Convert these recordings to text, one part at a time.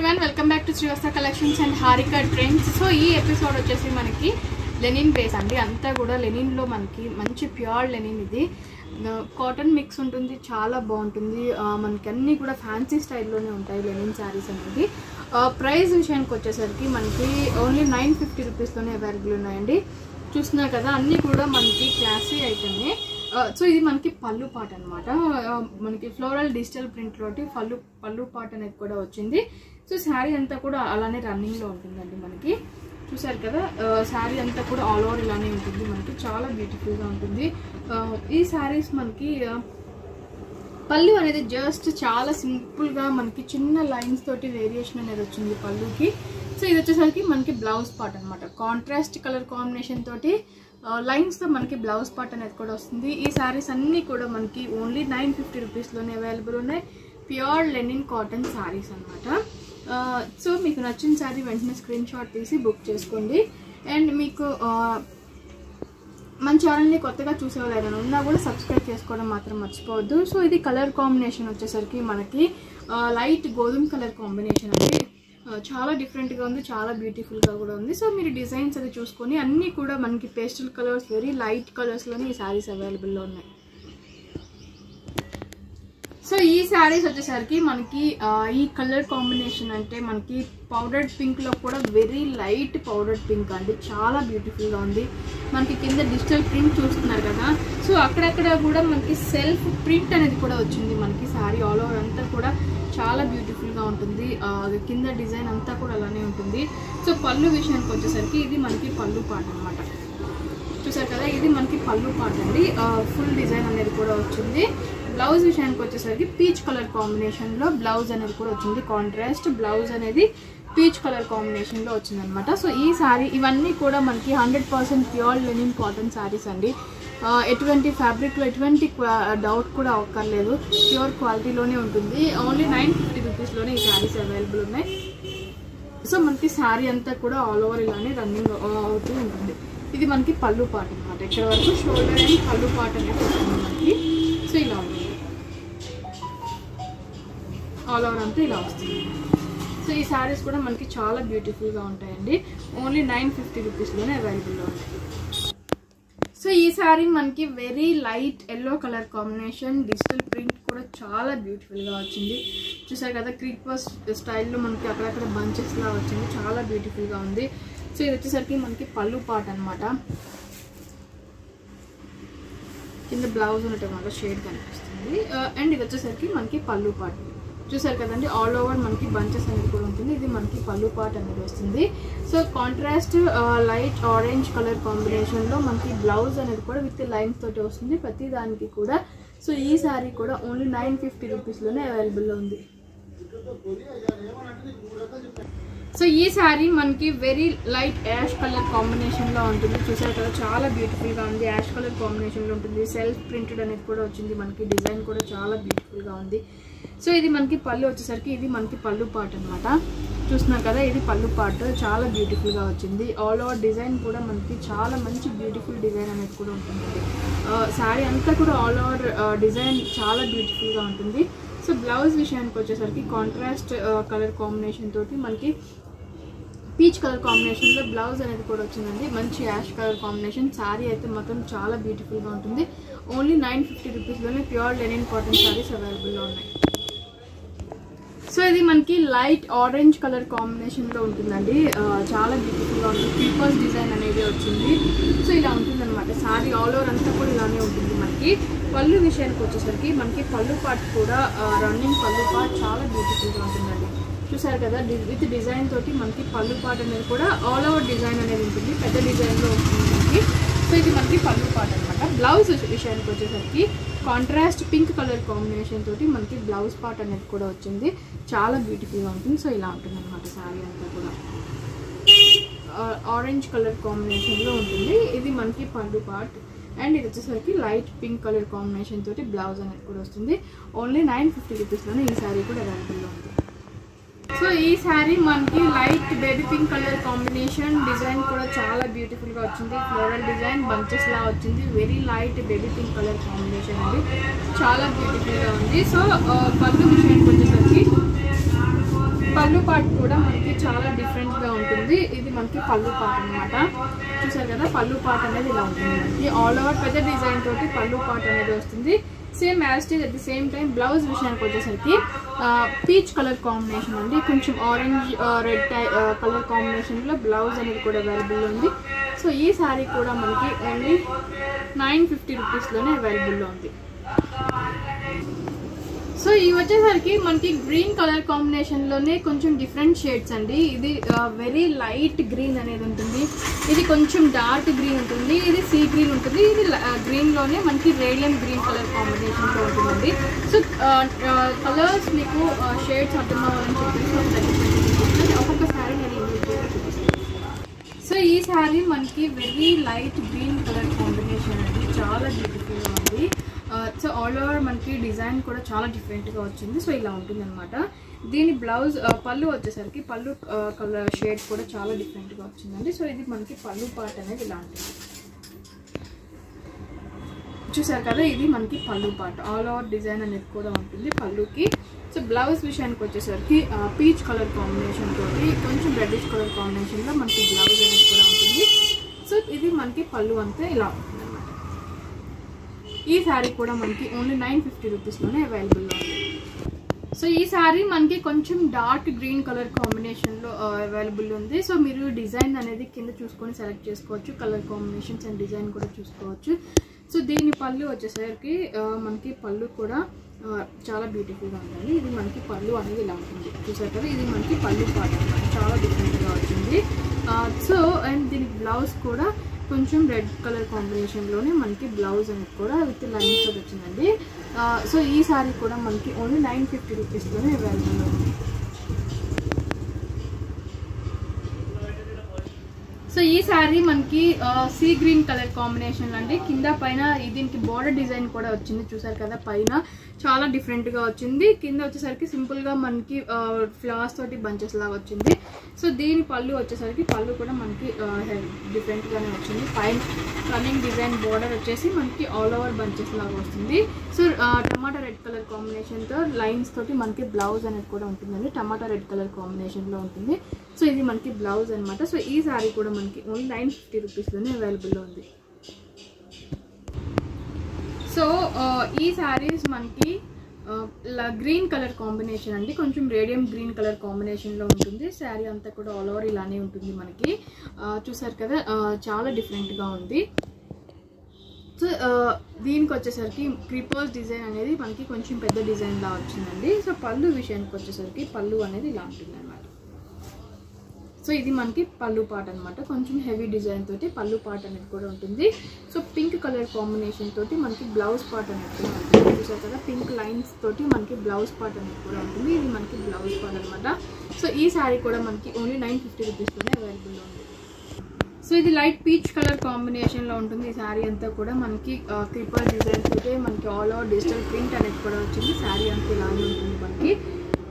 Welcome back to Srivatsa collections and Harika trends. So ఈ episode వచ్చేసి మనకి లెనిన్ బేస్ అండి. అంతా కూడా లెనిన్లో మనకి మంచి ప్యూర్ లెనిన్. ఇది కాటన్ మిక్స్ ఉంటుంది, చాలా బాగుంటుంది. మనకి అన్నీ కూడా ఫ్యాన్సీ స్టైల్లోనే ఉంటాయి లెనిన్ శారీస్ అనేది. ప్రైస్ విషయానికి వచ్చేసరికి మనకి ఓన్లీ 950 రూపీస్లోనే అవైలబుల్ ఉన్నాయండి. చూస్తున్నారు కదా, అన్నీ కూడా మనకి క్లాసీ ఐటమే. సో ఇది మనకి పళ్ళు పాట అనమాట. మనకి ఫ్లోరల్ డిజిటల్ ప్రింట్ తోటి పళ్ళు పాట అనేది కూడా వచ్చింది. సో శారీ అంతా కూడా అలానే రన్నింగ్లో ఉంటుందండి. మనకి చూసారు కదా, శారీ అంతా కూడా ఆల్ ఓవర్ ఇలానే ఉంటుంది. మనకి చాలా బ్యూటిఫుల్గా ఉంటుంది. ఈ శారీస్ మనకి పళ్ళు అనేది జస్ట్ చాలా సింపుల్గా మనకి చిన్న లైన్స్ తోటి వేరియేషన్ అనేది వచ్చింది పళ్ళుకి. సో ఇది వచ్చేసరికి మనకి బ్లౌజ్ పార్ట్ అనమాట. కాంట్రాస్ట్ కలర్ కాంబినేషన్ తోటి లైన్స్తో మనకి బ్లౌజ్ పార్ట్ అనేది కూడా వస్తుంది. ఈ శారీస్ అన్నీ కూడా మనకి ఓన్లీ 950 రూపీస్లోనే అవైలబుల్ ఉన్నాయి. ప్యూర్ లెనిన్ కాటన్ శారీస్ అనమాట. సో మీకు నచ్చిన శారీ వెంటనే స్క్రీన్ షాట్ తీసి బుక్ చేసుకోండి. అండ్ మీకు మన ఛానల్ని కొత్తగా చూసేవాళ్ళు ఏదైనా ఉన్నా కూడా సబ్స్క్రైబ్ చేసుకోవడం మాత్రం మర్చిపోవద్దు. సో ఇది కలర్ కాంబినేషన్ వచ్చేసరికి మనకి లైట్ గోధుమ కలర్ కాంబినేషన్ అండి. చాలా డిఫరెంట్గా ఉంది, చాలా బ్యూటిఫుల్గా కూడా ఉంది. సో మీరు డిజైన్స్ అది చూసుకొని అన్నీ కూడా మనకి పేస్టల్ కలర్స్, వెరీ లైట్ కలర్స్లోనే ఈ శారీస్ అవైలబుల్లో ఉన్నాయి. సో ఈ శారీస్ వచ్చేసరికి మనకి ఈ కలర్ కాంబినేషన్ అంటే మనకి పౌడర్డ్ పింక్లో కూడా వెరీ లైట్ పౌడర్డ్ పింక్ అండి. చాలా బ్యూటిఫుల్గా ఉంది. మనకి కింద డిజిటల్ ప్రింట్ చూస్తున్నారు కదా, సో అక్కడక్కడ కూడా మనకి సెల్ఫ్ ప్రింట్ అనేది కూడా వచ్చింది. మనకి శారీ ఆల్ ఓవర్ అంతా కూడా చాలా బ్యూటిఫుల్గా ఉంటుంది. కింద డిజైన్ అంతా కూడా అలానే ఉంటుంది. సో పళ్ళు విషయానికి వచ్చేసరికి ఇది మనకి పళ్ళు పాట అనమాట. చూసారు కదా, ఇది మనకి పళ్ళు పాట అండి. ఫుల్ డిజైన్ అనేది కూడా వచ్చింది. బ్లౌజ్ విషయానికి వచ్చేసరికి పీచ్ కలర్ కాంబినేషన్లో బ్లౌజ్ అనేది కూడా వచ్చింది. కాంట్రాస్ట్ బ్లౌజ్ అనేది పీచ్ కలర్ కాంబినేషన్లో వచ్చిందనమాట. సో ఈ శారీ ఇవన్నీ కూడా మనకి 100% ప్యూర్ లెనిన్ కాటన్ శారీస్ అండి. ఎటువంటి ఫ్యాబ్రిక్లో ఎటువంటి డౌట్ కూడా అవ్వక్కర్లేదు, ప్యూర్ క్వాలిటీలోనే ఉంటుంది. ఓన్లీ 950 రూపీస్లోనే ఈ శారీస్ అవైలబుల్ ఉన్నాయి. సో మనకి శారీ అంతా కూడా ఆల్ ఓవర్ ఇలానే రన్నింగ్ అవుతూ ఉంటుంది. ఇది మనకి పళ్ళు పాట అనమాట. ఇక్కడ వరకు షోల్డర్ అని పళ్ళు పాట అనేది వస్తుంది మనకి. సో ఇలా ఉంటుంది, ఆల్ ఓవర్ అంతా ఇలా వస్తుంది. సో ఈ శారీస్ కూడా మనకి చాలా బ్యూటిఫుల్గా ఉంటాయండి. ఓన్లీ 950 రూపీస్లోనే అవైలబుల్లో ఉంటాయి. సో ఈ శారీ మనకి very light yellow colour combination, digital print కూడా చాలా బ్యూటిఫుల్గా వచ్చింది. చూసారు కదా, క్రీపర్ స్టైల్లో మనకి అక్కడక్కడ బంచెస్లా వచ్చింది. చాలా బ్యూటిఫుల్గా ఉంది. సో ఇది వచ్చేసరికి మనకి పళ్ళు పాట అనమాట. కింద బ్లౌజ్ ఉన్నట్టు షేడ్ కనిపిస్తుంది. అండ్ ఇది వచ్చేసరికి మనకి పళ్ళు పాట. చూసారు కదండి, ఆల్ ఓవర్ మనకి బంచెస్ అనేది కూడా ఉంటుంది. ఇది మనకి పళ్ళు పాట అనేది వస్తుంది. So contrast light orange colour కాంబినేషన్లో మనకి బ్లౌజ్ అనేది కూడా విత్ లైన్స్ తోటి వస్తుంది ప్రతి దానికి కూడా. సో ఈ శారీ కూడా ఓన్లీ 950 రూపీస్లోనే అవైలబుల్లో ఉంది. సో ఈ శారీ మనకి వెరీ లైట్ యాష్ కలర్ కాంబినేషన్లో ఉంటుంది. చూసారు కదా, చాలా బ్యూటిఫుల్గా ఉంది. యాష్ కలర్ కాంబినేషన్లో ఉంటుంది. సెల్ఫ్ ప్రింటెడ్ అనేది కూడా వచ్చింది. మనకి డిజైన్ కూడా చాలా బ్యూటిఫుల్గా ఉంది. సో ఇది మనకి పళ్ళు వచ్చేసరికి ఇది మనకి పళ్ళు పార్ట్ అనమాట. చూస్తున్నారు కదా, ఇది పళ్ళు పార్ట్ చాలా బ్యూటిఫుల్గా వచ్చింది. ఆల్ ఓవర్ డిజైన్ కూడా మనకి చాలా మంచి బ్యూటిఫుల్ డిజైన్ అనేది కూడా ఉంటుందండి. శారీ అంతా కూడా ఆల్ ఓవర్ డిజైన్ చాలా బ్యూటిఫుల్గా ఉంటుంది. సో బ్లౌజ్ విషయానికి వచ్చేసరికి కాంట్రాస్ట్ కలర్ కాంబినేషన్ తోటి మనకి పీచ్ కలర్ కాంబినేషన్లో బ్లౌజ్ అనేది కూడా వచ్చిందండి. మంచి యాష్ కలర్ కాంబినేషన్. శారీ అయితే మాత్రం చాలా బ్యూటిఫుల్గా ఉంటుంది. ఓన్లీ 950 రూపీస్లోనే ప్యూర్ లెనిన్ కాటన్ శారీస్ అవైలబుల్లో ఉన్నాయి. సో ఇది మనకి లైట్ ఆరెంజ్ కలర్ కాంబినేషన్లో ఉంటుందండి. చాలా బ్యూటిఫుల్గా ఉంటుంది. క్రీపర్స్ డిజైన్ అనేది వచ్చింది. సో ఇలా ఉంటుందన్నమాట. శారీ ఆల్ ఓవర్ అంతా కూడా ఇలానే ఉంటుంది. మనకి పళ్ళు విషయానికి వచ్చేసరికి మనకి పళ్ళు పార్ట్ కూడా రన్నింగ్ పళ్ళు పార్ట్ చాలా బ్యూటిఫుల్గా ఉంటుందండి. చూసారు కదా, విత్ డిజైన్ తోటి మనకి పళ్ళు పార్ట్ అనేది కూడా ఆల్ ఓవర్ డిజైన్ అనేది ఉంటుంది. పెద్ద డిజైన్లో ఉంటుంది మనకి. సో ఇది మనకి పళ్ళు పార్ట్ అనమాట. బ్లౌజ్ విషయానికి వచ్చేసరికి కాంట్రాస్ట్ పింక్ కలర్ కాంబినేషన్ తోటి మనకి బ్లౌజ్ పార్ట్ అనేది కూడా వచ్చింది. చాలా బ్యూటిఫుల్గా ఉంటుంది. సో ఇలా ఉంటుంది అనమాట. శారీ అంతా కూడా ఆరెంజ్ కలర్ కాంబినేషన్లో ఉంటుంది. ఇది మనకి పళ్ళు పార్ట్. అండ్ ఇది వచ్చేసరికి లైట్ పింక్ కలర్ కాంబినేషన్ తోటి బ్లౌజ్ అనేది కూడా వస్తుంది. ఓన్లీ 950 రూపీస్లోనే ఈ శారీ కూడా అవైలబుల్లో ఉంది. సో ఈ శారీ మనకి light baby pink colour combination, design కూడా చాలా బ్యూటిఫుల్గా వచ్చింది. ఫ్లోరల్ డిజైన్ బంచెస్ లా వచ్చింది. Very light baby pink colour combination అండి. చాలా బ్యూటిఫుల్గా ఉంది. సో పళ్ళు విషయానికి వచ్చేసరికి పళ్ళు పార్ట్ కూడా మనకి చాలా డిఫరెంట్గా ఉంటుంది. ఇది మనకి పళ్ళు పార్ట్ అనమాట. చూసారు కదా, పళ్ళు పార్ట్ అనేది ఇలా ఉంటుంది మనకి. ఆల్ ఓవర్ పెద్ద డిజైన్ తోటి పళ్ళు పార్ట్ అనేది వస్తుంది. Same as it is. At the same time blouse విషయానికి వచ్చేసరికి పీచ్ కలర్ కాంబినేషన్ అండి. కొంచెం ఆరెంజ్ రెడ్ కలర్ కాంబినేషన్లో బ్లౌజ్ అనేది కూడా అవైలబుల్ ఉంది. సో ఈ శారీ కూడా మనకి ఓన్లీ 950 రూపీస్లోనే అవైలబుల్లో ఉంది. సో ఇవి వచ్చేసరికి మనకి గ్రీన్ కలర్ కాంబినేషన్లోనే కొంచెం డిఫరెంట్ షేడ్స్ అండి. ఇది వెరీ లైట్ గ్రీన్ అనేది ఉంటుంది, ఇది కొంచెం డార్క్ గ్రీన్ ఉంటుంది, ఇది సీ గ్రీన్ ఉంటుంది, ఇది గ్రీన్లోనే మనకి రేడియం గ్రీన్ కలర్ కాంబినేషన్లో ఉంటుందండి. సో కలర్స్ మీకు షేడ్స్ అర్థం అవ్వాలని చెప్పేసి ఒక్కొక్క శారీ నేను చూపిస్తాను. సో ఈ శారీ మనకి very light green colour combination అండి, చాలా బ్యూటిఫుల్గా ఉంది. సో ఆల్ ఓవర్ మనకి డిజైన్ కూడా చాలా డిఫరెంట్గా వచ్చింది. సో ఇలా ఉంటుంది అనమాట. దీని బ్లౌజ్ పళ్ళు వచ్చేసరికి పళ్ళు కలర్ షేడ్ కూడా చాలా డిఫరెంట్గా వచ్చిందండి. సో ఇది మనకి పళ్ళు పార్ట్ అనేది ఇలా ఉంటుంది. చూసారు కదా, ఇది మనకి పళ్ళు పార్ట్. ఆల్ ఓవర్ డిజైన్ అనేది కూడా ఉంటుంది పళ్ళుకి. సో బ్లౌజ్ విషయానికి వచ్చేసరికి పీచ్ కలర్ కాంబినేషన్ తోటి కొంచెం రెడ్డిష్ కలర్ కాంబినేషన్లో మనకి బ్లౌజ్ అనేది కూడా ఉంటుంది. సో ఇది మనకి పళ్ళు అంతా ఇలా ఉంటుంది. ఈ శారీ కూడా మనకి ఓన్లీ 950 రూపీస్లోనే అవైలబుల్లో ఉంది. సో ఈ శారీ మనకి కొంచెం డార్క్ గ్రీన్ కలర్ కాంబినేషన్లో అవైలబుల్ ఉంది. సో మీరు డిజైన్ అనేది కింద చూసుకొని సెలెక్ట్ చేసుకోవచ్చు, కలర్ కాంబినేషన్స్ అండ్ డిజైన్ కూడా చూసుకోవచ్చు. సో దీని పళ్ళు వచ్చేసరికి మనకి పళ్ళు కూడా చాలా బ్యూటిఫుల్గా ఉంటుంది. ఇది మనకి పళ్ళు అనేది ఇలా ఉంటుంది. చూసారు కదా, ఇది మనకి పళ్ళు పార్ట్ అనమాట, చాలా డిఫరెంట్గా వచ్చింది. సో అండ్ దీనికి బ్లౌజ్ కూడా కొంచెం రెడ్ కలర్ కాంబినేషన్లోనే మనకి బ్లౌజ్ అనేది కూడా విత్ లైన్స్ తోటి వచ్చిందండి. సో ఈ శారీ కూడా మనకి ఓన్లీ 950 రూపీస్లోనే అవైలబుల్ ఉంది. సో ఈ శారీ మనకి సీ గ్రీన్ కలర్ కాంబినేషన్ అండి. కింద పైన దీనికి బోర్డర్ డిజైన్ కూడా వచ్చింది. చూసారు కదా, పైన చాలా డిఫరెంట్గా వచ్చింది. కింద వచ్చేసరికి సింపుల్గా మనకి ఫ్లవర్స్ తోటి బంచెస్ లాగా వచ్చింది. సో దీని పళ్ళు వచ్చేసరికి పళ్ళు కూడా మనకి డిఫరెంట్గానే వచ్చింది. పైన రన్నింగ్ డిజైన్ బోర్డర్ వచ్చేసి మనకి ఆల్ ఓవర్ బంచెస్ లాగా వస్తుంది. సో టమాటా రెడ్ కలర్ కాంబినేషన్తో లైన్స్ తోటి మనకి బ్లౌజ్ అనేది కూడా ఉంటుందండి. టమాటా రెడ్ కలర్ కాంబినేషన్లో ఉంటుంది. సో ఇది మనకి బ్లౌజ్ అనమాట. సో ఈ శారీ కూడా మనకి ఓన్లీ 950 రూపీస్లోనే అవైలబుల్లో ఉంది. సో ఈ శారీస్ మనకి గ్రీన్ కలర్ కాంబినేషన్ అండి, కొంచెం రేడియం గ్రీన్ కలర్ కాంబినేషన్లో ఉంటుంది. శారీ అంతా కూడా ఆల్ ఓవర్ ఇలానే ఉంటుంది మనకి. చూసారు కదా, చాలా డిఫరెంట్గా ఉంది. సో దీనికి వచ్చేసరికి క్రీపర్స్ డిజైన్ అనేది మనకి కొంచెం పెద్ద డిజైన్లా వచ్చిందండి. సో పళ్ళు విషయానికి వచ్చేసరికి పళ్ళు అనేది ఇలా ఉంటుంది అనమాట. సో ఇది మనకి పళ్ళు పార్ట్ అనమాట. కొంచెం హెవీ డిజైన్ తోటి పళ్ళు పార్ట్ అనేది కూడా ఉంటుంది. సో పింక్ కలర్ కాంబినేషన్ తోటి మనకి బ్లౌజ్ పార్ట్ అనేది కూడా ఉంటుంది. చూసారు కదా, పింక్ లైన్స్ తోటి మనకి బ్లౌజ్ పార్ట్ అనేది కూడా ఉంటుంది. ఇది మనకి బ్లౌజ్ పార్ట్ అనమాట. సో ఈ శారీ కూడా మనకి ఓన్లీ 950 రూపీస్లోనే అవైలబుల్లో ఉంది. సో ఇది లైట్ పీచ్ కలర్ కాంబినేషన్లో ఉంటుంది. ఈ శారీ అంతా కూడా మనకి క్రీపర్ డిజైన్ తోటి మనకి ఆల్ ఓవర్ డిజిటల్ ప్రింట్ అనేది కూడా వచ్చింది. శారీ అంతా ఇలానే ఉంటుంది మనకి.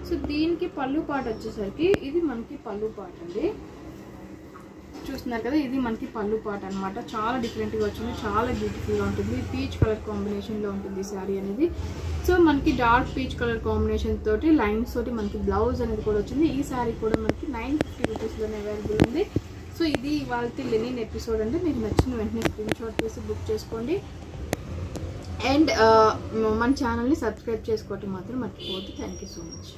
సో దీనికి పళ్ళు పార్ట్ వచ్చేసరికి ఇది మనకి పళ్ళు పార్ట్ అండి. చూస్తున్నారు కదా, ఇది మనకి పళ్ళు పార్ట్ అనమాట. చాలా డిఫరెంట్గా వచ్చింది, చాలా బ్యూటిఫుల్గా ఉంటుంది. పీచ్ కలర్ కాంబినేషన్లో ఉంటుంది శారీ అనేది. సో మనకి డార్క్ పీచ్ కలర్ కాంబినేషన్ తోటి లైన్స్ తోటి మనకి బ్లౌజ్ అనేది కూడా వచ్చింది. ఈ శారీ కూడా మనకి 950 రూపీస్లోనే అవైలబుల్ ఉంది. సో ఇది ఇవాళ లెనిన్ ఎపిసోడ్ అండి. మీకు నచ్చిన వెంటనే స్క్రీన్ షాట్ తీసి బుక్ చేసుకోండి. అండ్ మన ఛానల్ని సబ్స్క్రైబ్ చేసుకోవటం మాత్రం మర్చిపోవద్దు. Thank you so much.